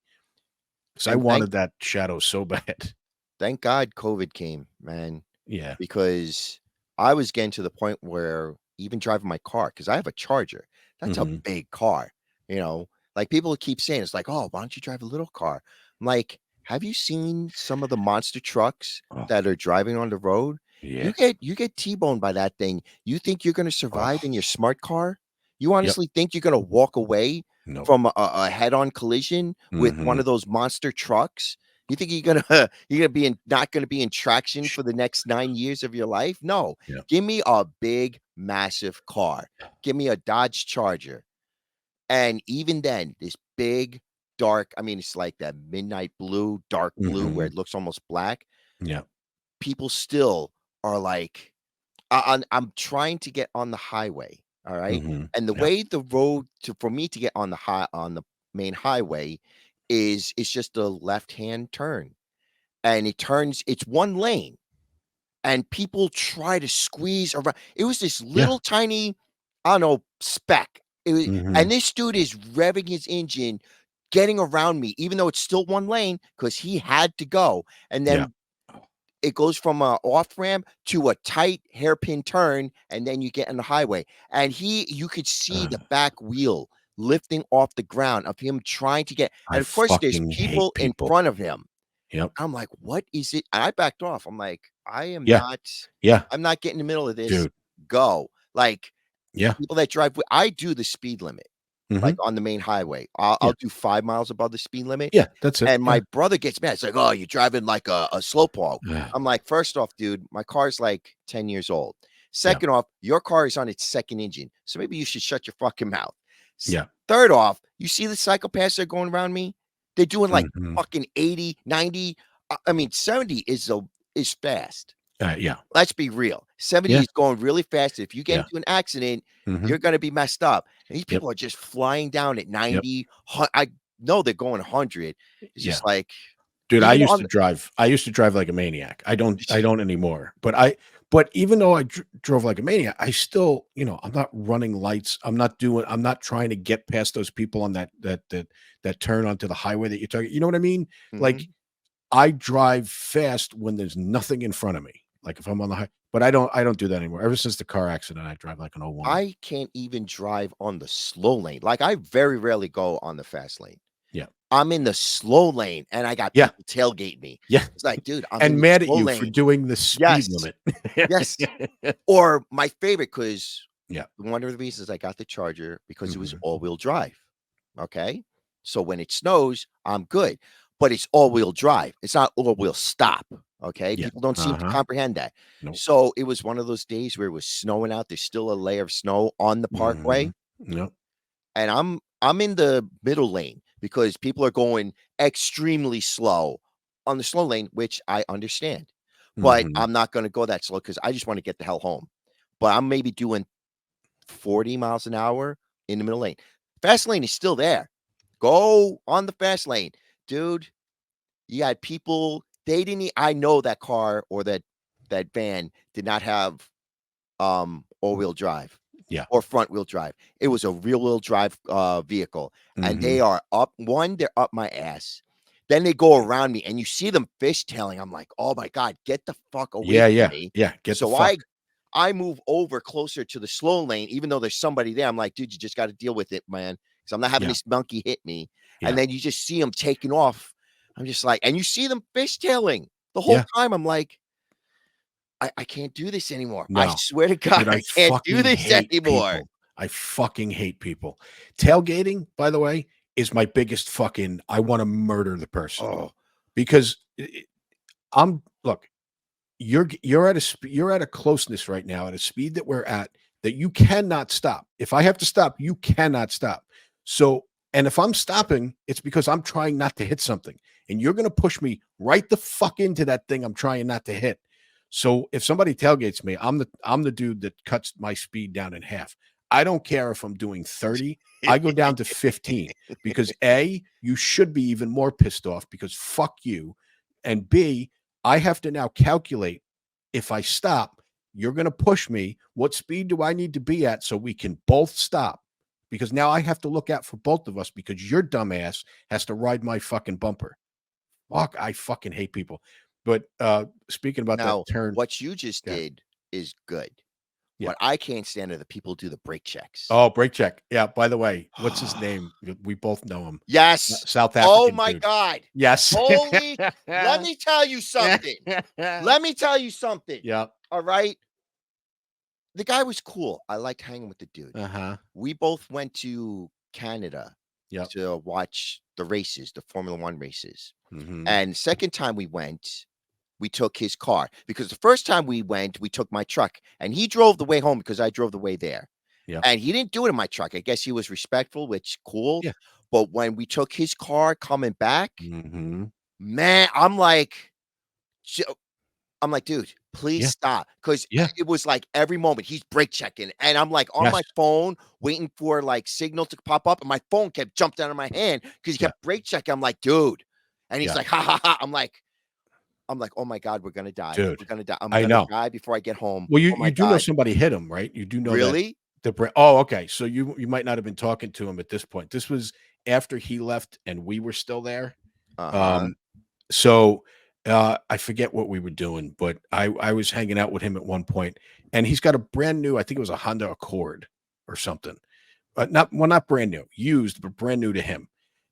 because I And wanted that shadow so bad. thank God COVID came, man, Yeah. because I was getting to the point where even driving my car, because I have a Charger, that's a Mhm. big car, you know? Like, people keep saying, it's like, "Oh, why don't you drive a little car?" I'm like, "Have you seen some of the monster trucks Oh, that are driving on the road? yeah. You get T-boned by that thing. You think you're gonna survive Oh, in your smart car? You yep. honestly think you're gonna walk away Nope. from a head-on collision with one Mhm. of those monster trucks? You think you're gonna you're gonna be in not gonna be in traction Sh for the next 9 years of your life? No. Yeah. Give me a big, massive car. Give me a Dodge Charger. And even then, this big, dark, I mean, it's like that midnight blue, dark blue where Mhm. it looks almost black. Yeah. People still are like, I'm trying to get on the highway, all right? Mhm. And the Yeah. way the road to for me to get on the main highway is it's just a left-hand turn, and it's one lane, and people try to squeeze around. It was this Yeah. little tiny, I don't know, speck. And Mhm. this dude is revving his engine, getting around me, even though it's still one lane because he had to go. And Yeah. then it goes from a off ramp to a tight hairpin turn, and then you get on the highway. And you could see the Ugh, back wheel lifting off the ground of him trying to get. I And of course, there's fucking hate people in people. front of him. Yep. I'm like, "What is it?" And I backed off. I'm like, Yeah. Yeah. I'm not getting in the middle of this. Dude. Go." Like, Yeah. people that drive I do the speed limit, like, Mhm. on the main highway. I'll Yeah. do 5 miles above the speed limit, Yeah. That's it. and my Yeah. brother gets mad. It's like, "Oh, you're driving like a slowpoke." Ugh. I'm like, "First off, dude, my car's, like, 10 years old. Yeah. Second off, your car is on its 2nd engine, so maybe you should shut your fucking mouth. S Yeah. Third off, you see the psychopaths that are going around me? They're doing, like, Mhm. fucking 80, 90. I mean, 70 is fast. Yeah. Let's be real. 70 Yeah. is going really fast. If you get Yeah. into an accident, Mhm. you're gonna be messed up. And these Yep. people are just flying down at Yep. 90. I know they're going 100. It's Yeah. just like, Dude, even on the I used to drive like a maniac. I don't anymore. But even though I drove like a maniac, I still, I'm not running lights. I'm not trying to get past those people on that turn onto the highway that you're talking. You know what I mean? Like Mhm. I drive fast when there's nothing in front of me. Like if I'm on the high, but I don't do that anymore. Ever since the car accident, I drive like an old woman. I can't even drive on the slow lane. Like, I very rarely go on the fast lane. Yeah. I'm in the slow lane, and I got Yeah. people tailgate me. Yeah. It's like, "Dude, I'm in And the mad at slow you for lane." doing the speed Yes. limit. Yes. Or my favorite, because Yeah. one of the reasons I got the Charger because it was Mhm. all-wheel drive, okay? So when it snows, I'm good, but it's all-wheel drive. It's not all-wheel stop, okay? Yeah. People don't seem to Uh-huh. comprehend that. Nope. So it was one of those days where it was snowing out. There's still a layer of snow on the Mhm. parkway, Yep. and I'm in the middle lane because people are going extremely slow on the slow lane, which I understand. But Mhm. I'm not gonna go that slow because I just wanna get the hell home. But I'm maybe doing 40 miles an hour in the middle lane. Fast lane is still there. Go on the fast lane. Dude, you had people, they didn't I know that car or that van did not have all-wheel drive Yeah. or front-wheel drive. It was a rear-wheel drive, vehicle, and they Mhm. are they're up my ass. Then they go around me, and you see them fishtailing. I'm like, "Oh my god, get the fuck away Yeah, from yeah. me." Yeah, get the So fuck. I move over closer to the slow lane, even though there's somebody there. I'm like, "Dude, you just gotta deal with it, man, because 'cause I'm not having Yeah. this monkey hit me." And Yeah. then you just see them taking off. I'm just like, and you see them fishtailing the whole Yeah. time. I'm like, I can't do this anymore. I No. swear to God, Dude, I I can't do fucking this hate anymore." people. I fucking hate people. Tailgating, by the way, is my biggest fucking I wanna murder the person Oh, because I'm look, you're at a closeness right now at a speed that we're at that you cannot stop. If I have to stop, you cannot stop. So, and if I'm stopping, it's because I'm trying not to hit something, and you're going to push me right the fuck into that thing I'm trying not to hit. So, if somebody tailgates me, I'm the dude that cuts my speed down in half. I don't care if I'm doing 30. I go down to 15 because A, you should be even more pissed off because fuck you. And B, I have to now calculate if I stop, you're going to push me. What speed do I need to be at so we can both stop? Because now I have to look out for both of us because your dumbass has to ride my fucking bumper. Fuck, I fucking hate people. But speaking about that now turn, what you just yeah, did is good. yeah. What I can't stand are the people who do the brake checks. Oh, brake check. Yeah. By the way, what's his name? We both know him. Yes. South Oh African my dude. god. Yes. Holy, let me tell you something. Let me tell you something. Yep. All right? The guy was cool. I liked hanging with the dude. Uh huh. We both went to Canada Yep. to watch the races, the Formula 1 races. Mm-hmm. And second time we went, we took his car because the first time we went, we took my truck and he drove the way home because I drove the way there. Yep. And he didn't do it in my truck. I guess he was respectful, which cool. Yeah. But when we took his car coming back, Mm-hmm. man, I'm like, "J- I'm like, dude, please Yeah. stop. Cause Yeah. it was like every moment he's brake checking. And I'm like on Yes. my phone waiting for like signal to pop up. And my phone kept jumped out of my hand because he Yeah. kept brake checking. I'm like, dude. And he's Yeah. like, ha ha ha. I'm like, oh my God, we're gonna die. Dude. We're gonna die. I'm I gonna know. die before I get home. Well, Oh you my do know God. somebody hit him, right? You do know that Really? oh, okay. So you might not have been talking to him at this point. This was after he left and we were still there. Uh-huh. Um, so I forget what we were doing, but I was hanging out with him at one point, and he's got a brand new, I think it was a Honda Accord or something. Not brand new, used, but brand new to him.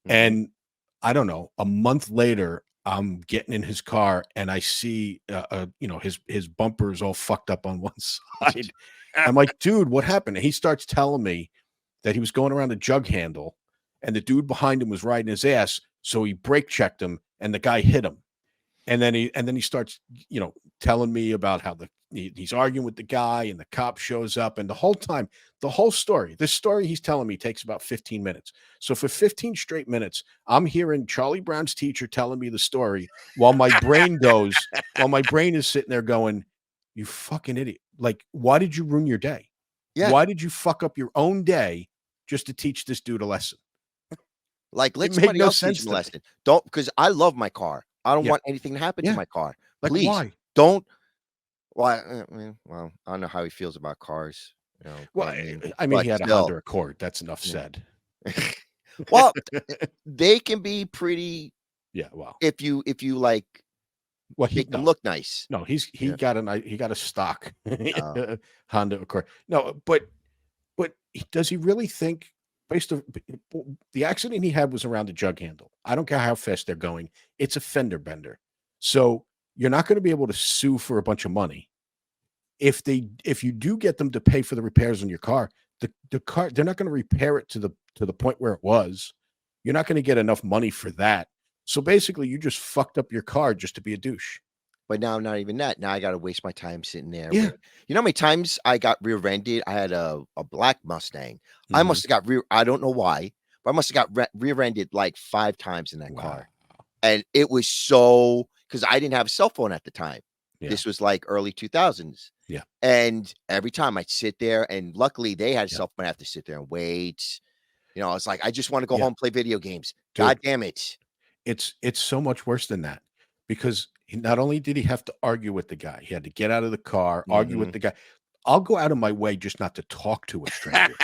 Mhm. And I don't know, a month later, I'm getting in his car and I see, his bumper is all fucked up on one side. I'm like, dude, what happened? And he starts telling me that he was going around a jug handle and the dude behind him was riding his ass. So he brake checked him and the guy hit him. And then he starts, telling me about how he's arguing with the guy and the cop shows up. And the whole time, this story he's telling me takes about 15 minutes. So for 15 straight minutes, I'm hearing Charlie Brown's teacher telling me the story while my brain is sitting there going, you fucking idiot. Like, why did you ruin your day? Yeah. Why did you fuck up your own day just to teach this dude a lesson? Like, It let made somebody no else teach sense him a to me. lesson. Don't, because I love my car. I don't Yeah. want anything to happen to Yeah. my car. Like, Please why? don't. Well, well, I don't know how he feels about cars, Well, I mean, but he had a still, Honda Accord. That's enough yeah. said. Well, they can be pretty Yeah, well, if you like he make them no, look nice. no, Yeah. he got a stock Uh, Honda Accord. No, but does he really think based on the accident he had was around a jug handle? I don't care how fast they're going. It's a fender bender. So you're not going to be able to sue for a bunch of money. If you do get them to pay for the repairs on your car, the car they're not going to repair it to the point where it was. You're not going to get enough money for that. So basically, you just fucked up your car just to be a douche. but now not even that. Now I gotta waste my time sitting there Yeah. with how many times I got rear-ended? I had a black Mustang. I Mhm. must have got I don't know why, but I must have got rear-ended like 5 times in that Wow. car. And it was so because I didn't have a cell phone at the time. Yeah. This was like early 2000s. Yeah. And every time I'd sit there, and luckily they had a Yeah. cell phone, I have to sit there and wait. It's like, I just want to go Yeah. home and play video games. God Dude, damn it. it's so much worse than that because not only did he have to argue with the guy, he had to get out of the car, argue with Mhm. the guy. I'll go out of my way just not to talk to a stranger,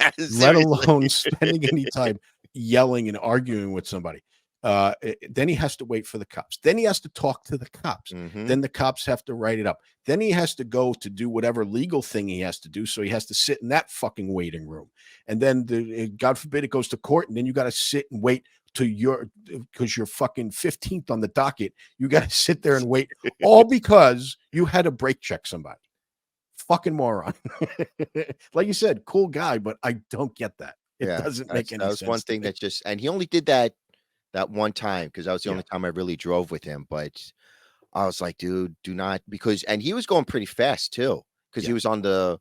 let Seriously. alone spending any time yelling and arguing with somebody. Then he has to wait for the cops. Then he has to talk to the cops. Mhm. Then the cops have to write it up. Then he has to go to do whatever legal thing he has to do. So he has to sit in that fucking waiting room. And then, God forbid, it goes to court. And then you got to sit and wait to because you're fucking 15th on the docket. You got to sit there and wait, all because you had to brake check somebody. Fucking moron. Like you said, cool guy, but I don't get that. It Yeah, doesn't make that any was one sense to thing me. that just and he only did that one time because that was the Yeah. only time I really drove with him, but I was like, "Dude, do not," because and he was going pretty fast too because he Yeah. was on the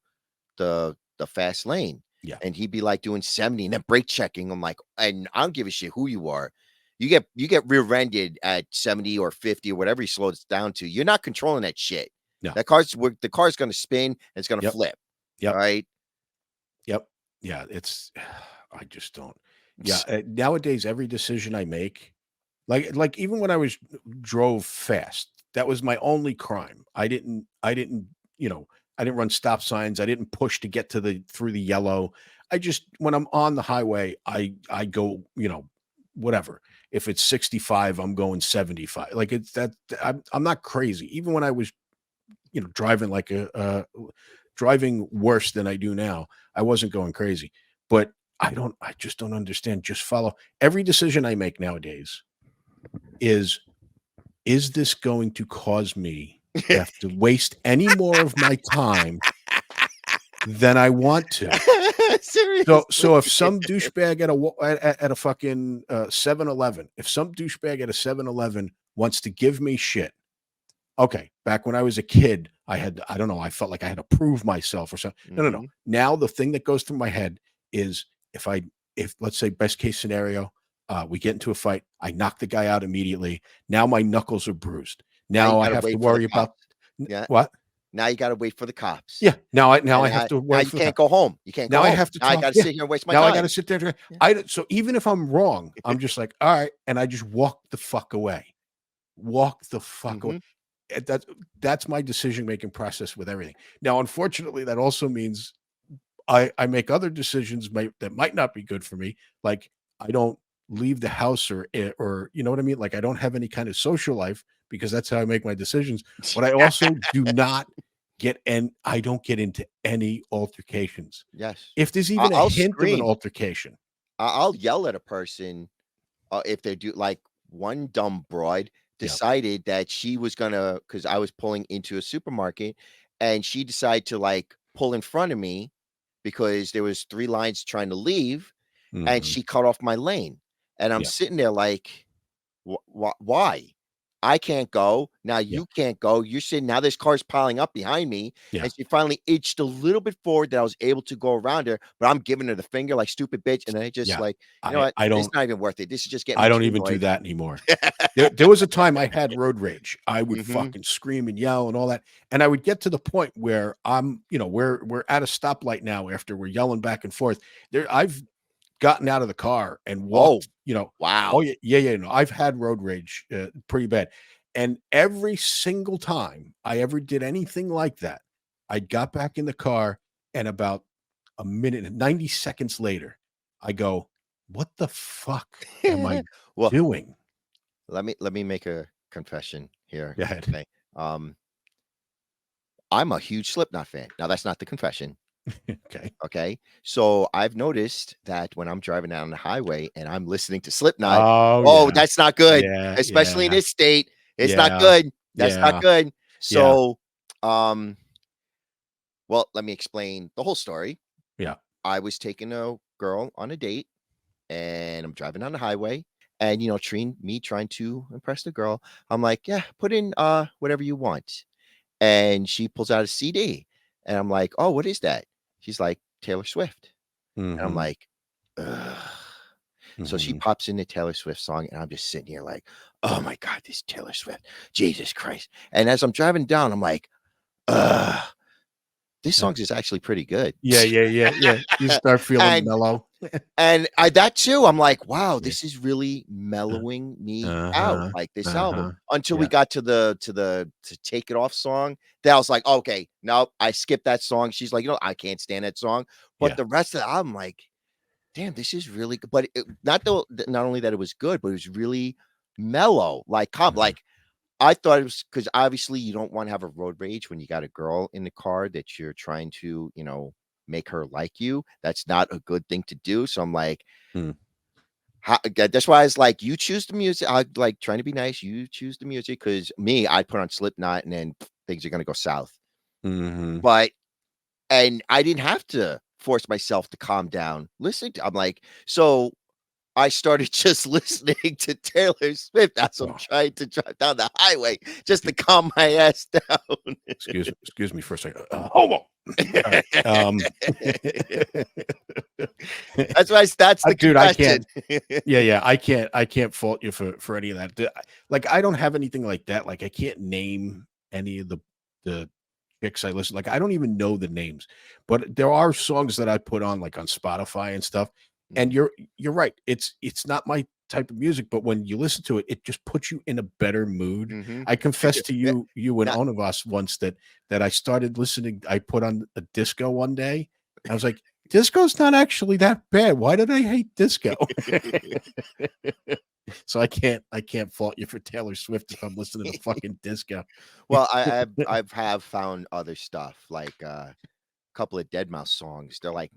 fast lane, Yeah. and he'd be, like, doing 70 and then brake checking. I'm like, and I don't give a shit who you are. You get rear-ended at 70 or 50 or whatever he slows down to. You're not controlling that shit. No. The car's gonna spin, and it's gonna Yep. flip, Yep. alright? Yep. Yeah. I just don't. Yeah. Nowadays, every decision I make, like even when I drove fast, that was my only crime. You know, I didn't run stop signs. I didn't push to get through the yellow. I just, when I'm on the highway, I go, whatever. If it's 65, I'm going 75. Like it's that I'm not crazy. Even when I was, driving like driving worse than I do now, I wasn't going crazy. But I just don't understand. Just follow every decision I make nowadays is is this going to cause me to have to waste any more of my time than I want to? So Seriously. if some douchebag at a fucking 7-Eleven, if some douchebag at a 7-Eleven wants to give me shit, okay, back when I was a kid, I don't know, I felt like I had to prove myself or something. No, no, no. Mhm. Now the thing that goes through my head is if let's say best case scenario, we get into a fight, I knock the guy out immediately. Now my knuckles are bruised. Now you Now I gotta have to wait for the worry about cops. Yeah. What? Now you gotta wait for the cops. Yeah. Now I And have to now wait you for the can't go home. You can't go now I home. have to Now I talk. gotta Yeah. sit here and waste my Now I gotta time. sit there. Yeah. So even if I'm wrong, I'm just like, all right, and I just walk the fuck away. Walk the fuck away. Mhm. That's my decision making process with everything. Now, unfortunately, that also means I make other decisions that might not be good for me. Like I don't leave the house or you know what I mean. Like I don't have any kind of social life because that's how I make my decisions. But I also do not I don't get into any altercations. Yes. If there's even a I'll hint of an scream. altercation, I'll yell at a person, if they do like, one dumb broad yeah. decided that she was gonna, because I was pulling into a supermarket, and she decided to, like, pull in front of me because there was 3 lines trying to leave, and Mhm. she cut off my lane, and I'm Yeah, sitting there like, why? I can't go. Now yeah, you can't go. You're sitting now there's cars piling up behind me, yeah. and she finally inched a little bit forward that I was able to go around her, but I'm giving her the finger like, "Stupid bitch," and then I just Yeah. like, "You know I what? I It's don't not even worth it. This is just getting I me don't too even do annoyed." that anymore. There was a time I had road rage. I would Mhm. fucking scream and yell and all that, and I would get to the point where we're at a stoplight now after we're yelling back and forth. I've gotten out of the car and Oh, walked, oh, wow. yeah, yeah, yeah, no, I've had road rage, pretty bad, and every single time I ever did anything like that, I got back in the car, and about a minute and 90 seconds later, I go, "What the fuck am I Well, doing?" let me make a confession here, Go ahead. okay? Um, I'm a huge Slipknot fan. Now that's not the confession. Okay. Okay. So I've noticed that when I'm driving down the highway and I'm listening to Slipknot, Oh, oh, yeah. that's not good, Yeah, especially in yeah, this state. It's not yeah, good. That's not yeah, good. yeah, So, um, well, let me explain the whole story. yeah. I was taking a girl on a date and I'm driving down the highway and trying to impress the girl. I'm like, yeah, put in whatever you want. And she pulls out a CD and I'm like, oh, what is that? She's like, Taylor Swift. And I'm Mhm, like, ugh. So she mhm. pops in the Taylor Swift song, and I'm just sitting here like, "Oh my god, this Taylor Swift, Jesus Christ!" And as I'm driving down, I'm like, "Ugh, this Yeah. song is actually pretty good." Yeah, yeah, yeah, yeah. You start feeling and mellow. and I that too, I'm like, "Wow, Yeah. this is really Uh, mellowing me out." uh-huh, Like this album uh-huh. until we Yeah, got to the to Take It Off song. That I was like, "Okay, nope, I skipped that song." She's like, I can't stand that song." But yeah. the rest of the album, like, damn, this is really good. But not only that it was good, but it was really mellow, like calm. Mhm. Like I thought it was because obviously you don't want to have a road rage when you got a girl in the car that you're trying to, make her like you. That's not a good thing to do. So I'm like, Mm, that's why I was like, you choose the music. I like trying to be nice. You choose the music because me, I put on Slipknot and then things are gonna go south. mhm. But and I didn't have to force myself to calm down listening to. I'm like, so I started just listening to Taylor Swift as I'm Oh, trying to drive down the highway just to calm my ass down. excuse me for a second. Homo. All right. That's the Dude, I confession. can't. Yeah, yeah, I can't fault you for any of that. Like, I don't have anything like that. Like, I can't name any of the chicks I listen. Like, I don't even know the names, but there are songs that I put on like on Spotify and stuff. And Mhm, you're right. It's not my type of music, but when you listen to it, it just puts you in a better mood. mhm. I confessed to Yeah, you and not one of us once that I started listening. I put on a disco one day. I was like, disco's not actually that bad. Why did I hate disco? So I can't fault you for Taylor Swift if I'm listening to fucking disco. Well, I've have found other stuff, like, couple of Dead Mouse songs. They're like,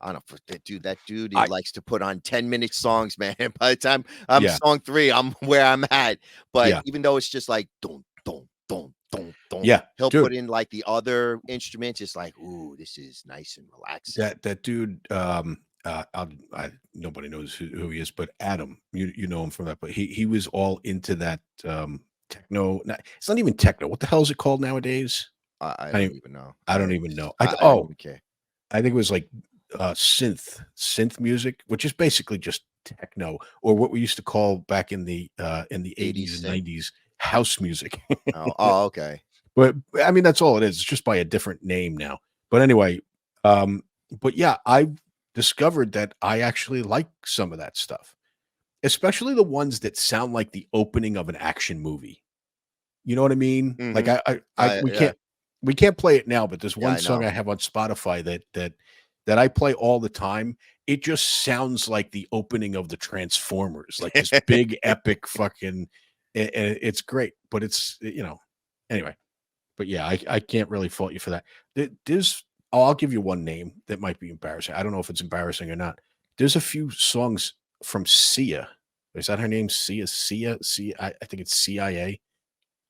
I don't know, for that dude, he I likes to put on 10-minute songs, man. By the time I'm Yeah, song 3, I'm where I'm at. But yeah, even though it's just like dun, dun, dun, dun, dun, yeah, he'll dude. put in like the other instruments. It's like, ooh, this is nice and relaxing. That dude, nobody knows who he is, but Adam, you know him from that, but he was all into that techno. It's not even techno. What the hell is it called nowadays? I I don't even know. I don't even know. I don't even care. I think it was like synth music, which is basically just techno, or what we used to call back in the 80s '80s and synth. '90s house music. Oh, okay. But I mean, that's all it is. It's just by a different name now. But anyway, um, but yeah, I discovered that I actually like some of that stuff, especially the ones that sound like the opening of an action movie. You know what I mean? Like Mhm. we Yeah. can't play it now, but there's Yeah, one I song know. I have on Spotify that I play all the time. It just sounds like the opening of the Transformers, like this big epic fucking. It's great, but it's anyway. But yeah, I can't really fault you for that. There's I'll give you one name that might be embarrassing. I don't know if it's embarrassing or not. There's a few songs from Sia. Is that her name? Sia? Sia? Sia? I think it's CIA.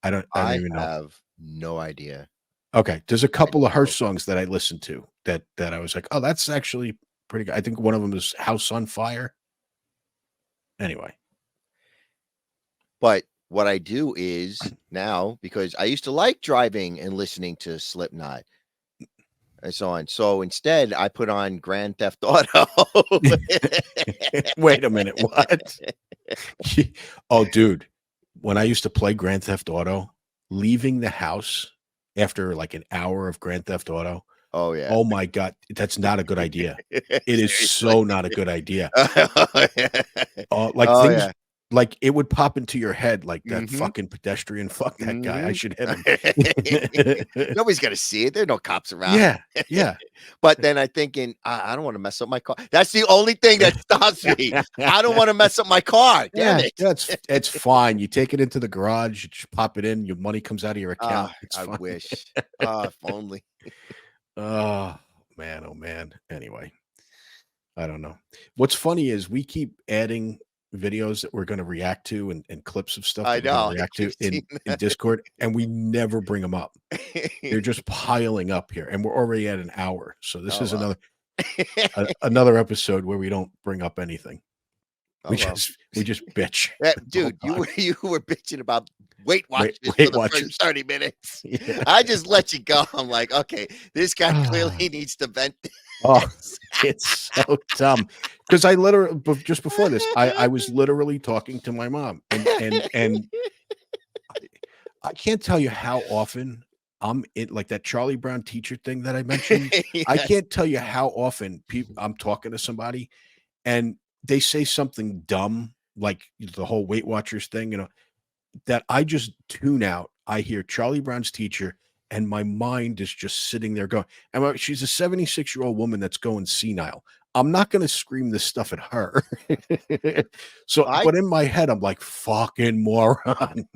I don't I even know. have no idea. Okay, there's a I couple of her don't. songs that I listened to that I was like, "Oh, that's actually pretty good." I think one of them is "House on Fire." Anyway. But what I do is now, because I used to like driving and listening to Slipknot and so on. So instead, I put on Grand Theft Auto. Wait a minute, what? Oh, dude, when I used to play Grand Theft Auto, leaving the house after, like, an hour of Grand Theft Auto, Oh, yeah. oh my god, that's not a good idea. It is Seriously. so not a good idea. Oh, yeah. Like, Oh, things yeah. like, it would pop into your head like, "That Mhm. fucking pedestrian, fuck that guy, I Mhm. should hit him." Nobody's gonna see it. There are no cops around. Yeah, yeah. But then I thinking, I don't wanna mess up my car. That's the only thing that stops me. I don't wanna mess up my car. Damn Yeah, it. yeah, it's fine. You take it into the garage, you just pop it in, your money comes out of your account, Ah, it's I fine. wish. Ah, if only. Oh, man, oh, man. Anyway, I don't know. What's funny is we keep adding videos that we're gonna react to and clips of stuff that I we're gonna know. I react keep to seeing in that. Discord, and we never bring them up. They're just piling up here, and we're already at an hour, so this Oh, is well. another episode where we don't bring up anything. We Oh, well. just bitch the whole Dude, you time. were bitching about Weight Wait Watchers for Weight the first Watchers. 30 minutes. Yeah. I just let you go. I'm like, "Okay, this guy clearly Ah. needs to vent Oh, this." it's so dumb. Because I literally just before this, I was literally talking to my mom, and I can't tell you how often I'm in like that Charlie Brown teacher thing that I mentioned. I Yeah. can't tell you how often I'm talking to somebody and they say something dumb, like the whole Weight Watchers thing, that I just tune out. I hear Charlie Brown's teacher, and my mind is just sitting there going, she's a 76-year-old woman that's going senile. I'm not going to scream this stuff at her. So, I but in my head, I'm like, fucking moron.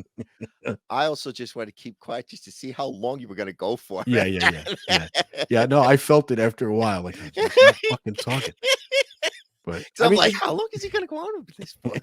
I also just wanna keep quiet just to see how long you were gonna go for, Yeah, man. yeah, yeah, yeah. Yeah, no, I felt it after a while, like, he's not fucking talking. But So I I'm mean, like, "How long is he gonna go on with this for?"